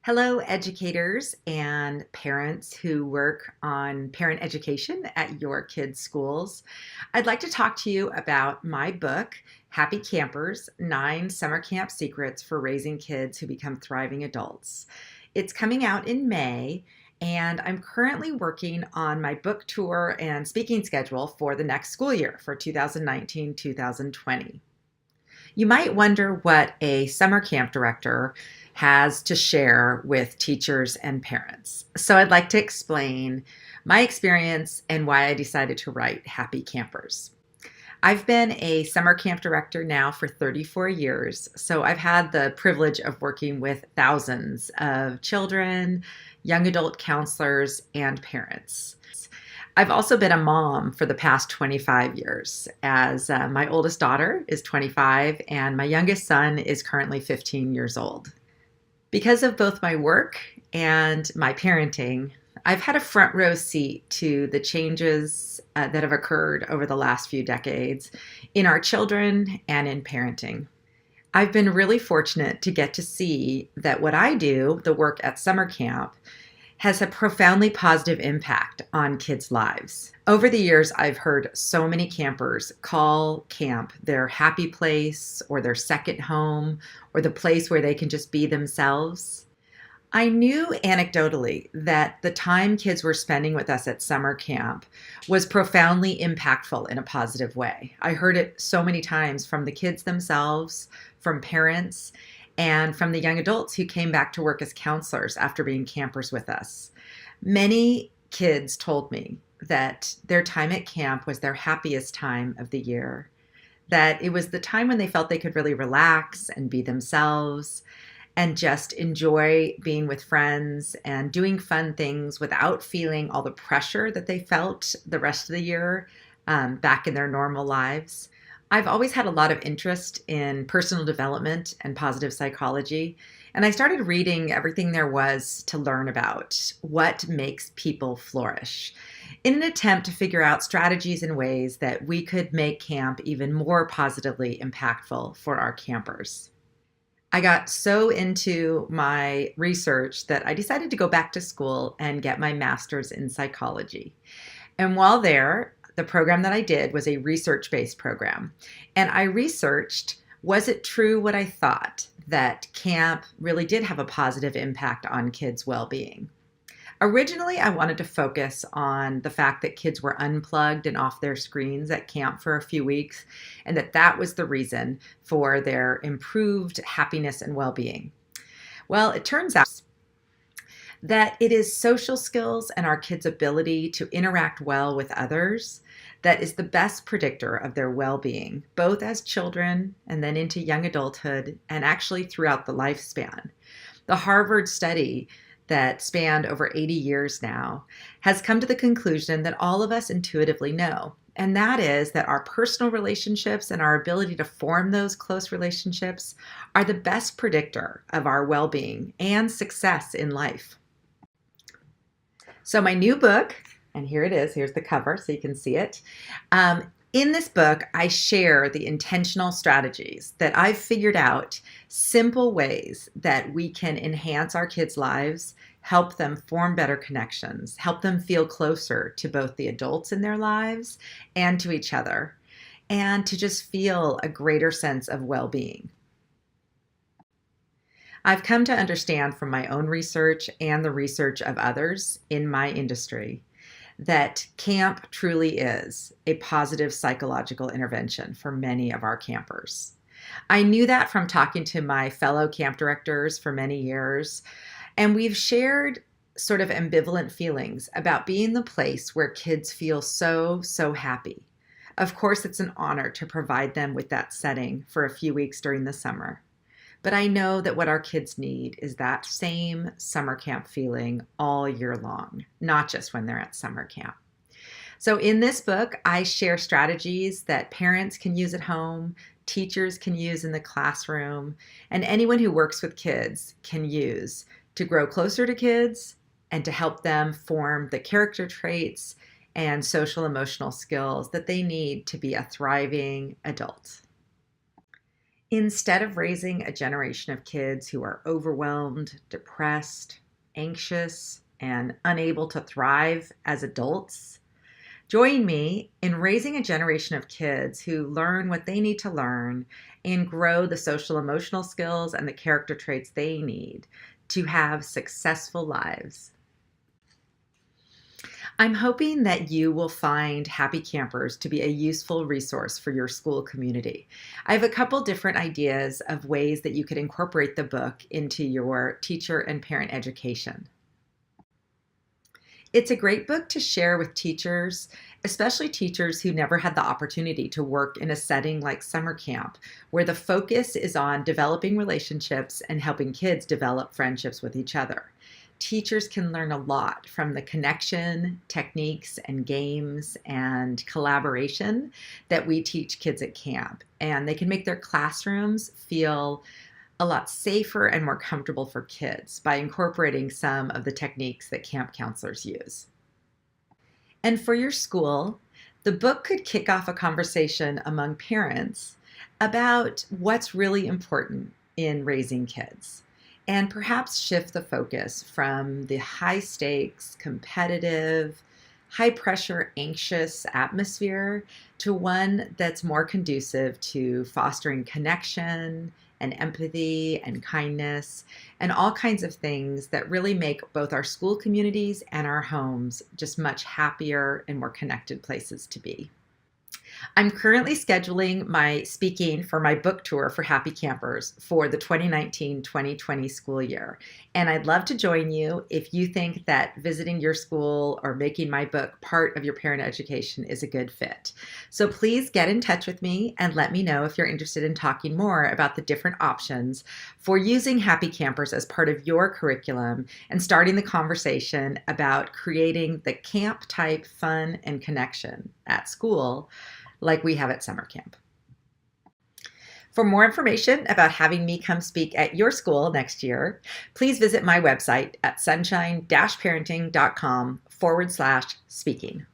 Hello, educators and parents who work on parent education at your kids' schools. I'd like to talk to you about my book, Happy Campers 9 Summer Camp Secrets for Raising Kids Who Become Thriving Adults. It's coming out in May, and I'm currently working on my book tour and speaking schedule for the next school year for 2019 2020. You might wonder what a summer camp director has to share with teachers and parents. So I'd like to explain my experience and why I decided to write Happy Campers. I've been a summer camp director now for 34 years, so I've had the privilege of working with thousands of children, young adult counselors, and parents. I've also been a mom for the past 25 years, as my oldest daughter is 25 and my youngest son is currently 15 years old. Because of both my work and my parenting, I've had a front row seat to the changes that have occurred over the last few decades in our children and in parenting. I've been really fortunate to get to see that what I do, the work at summer camp, has a profoundly positive impact on kids' lives. Over the years, I've heard so many campers call camp their happy place or their second home or the place where they can just be themselves. I knew anecdotally that the time kids were spending with us at summer camp was profoundly impactful in a positive way. I heard it so many times from the kids themselves, from parents, and from the young adults who came back to work as counselors after being campers with us. Many kids told me that their time at camp was their happiest time of the year, that it was the time when they felt they could really relax and be themselves and just enjoy being with friends and doing fun things without feeling all the pressure that they felt the rest of the year back in their normal lives. I've always had a lot of interest in personal development and positive psychology, and I started reading everything there was to learn about what makes people flourish in an attempt to figure out strategies and ways that we could make camp even more positively impactful for our campers. I got so into my research that I decided to go back to school and get my master's in psychology. And while there, the program that I did was a research-based program. And I researched, was it true what I thought, that camp really did have a positive impact on kids' well-being? Originally, I wanted to focus on the fact that kids were unplugged and off their screens at camp for a few weeks, and that was the reason for their improved happiness and well-being. Well, it turns out that it is social skills and our kids' ability to interact well with others that is the best predictor of their well-being, both as children and then into young adulthood and actually throughout the lifespan. The Harvard study that spanned over 80 years now has come to the conclusion that all of us intuitively know, and that is that our personal relationships and our ability to form those close relationships are the best predictor of our well-being and success in life. So my new book, and here it is, here's the cover so you can see it. In this book, I share the intentional strategies that I've figured out, simple ways that we can enhance our kids' lives, help them form better connections, help them feel closer to both the adults in their lives and to each other, and to just feel a greater sense of well-being. I've come to understand from my own research and the research of others in my industry that camp truly is a positive psychological intervention for many of our campers. I knew that from talking to my fellow camp directors for many years, and we've shared sort of ambivalent feelings about being the place where kids feel so happy. Of course, it's an honor to provide them with that setting for a few weeks during the summer. But I know that what our kids need is that same summer camp feeling all year long, not just when they're at summer camp. So in this book, I share strategies that parents can use at home, teachers can use in the classroom, and anyone who works with kids can use to grow closer to kids and to help them form the character traits and social emotional skills that they need to be a thriving adult. Instead of raising a generation of kids who are overwhelmed, depressed, anxious, and unable to thrive as adults, join me in raising a generation of kids who learn what they need to learn and grow the social emotional skills and the character traits they need to have successful lives. I'm hoping that you will find Happy Campers to be a useful resource for your school community. I have a couple different ideas of ways that you could incorporate the book into your teacher and parent education. It's a great book to share with teachers, especially teachers who never had the opportunity to work in a setting like summer camp, where the focus is on developing relationships and helping kids develop friendships with each other. Teachers can learn a lot from the connection, techniques, and games and collaboration that we teach kids at camp. And they can make their classrooms feel a lot safer and more comfortable for kids by incorporating some of the techniques that camp counselors use. And for your school, the book could kick off a conversation among parents about what's really important in raising kids, and perhaps shift the focus from the high stakes, competitive, high pressure, anxious atmosphere to one that's more conducive to fostering connection and empathy and kindness and all kinds of things that really make both our school communities and our homes just much happier and more connected places to be. I'm currently scheduling my speaking for my book tour for Happy Campers for the 2019-2020 school year. And I'd love to join you if you think that visiting your school or making my book part of your parent education is a good fit. So please get in touch with me and let me know if you're interested in talking more about the different options for using Happy Campers as part of your curriculum and starting the conversation about creating the camp type fun and connection at school like we have at summer camp. For more information about having me come speak at your school next year, please visit my website at sunshine-parenting.com/speaking.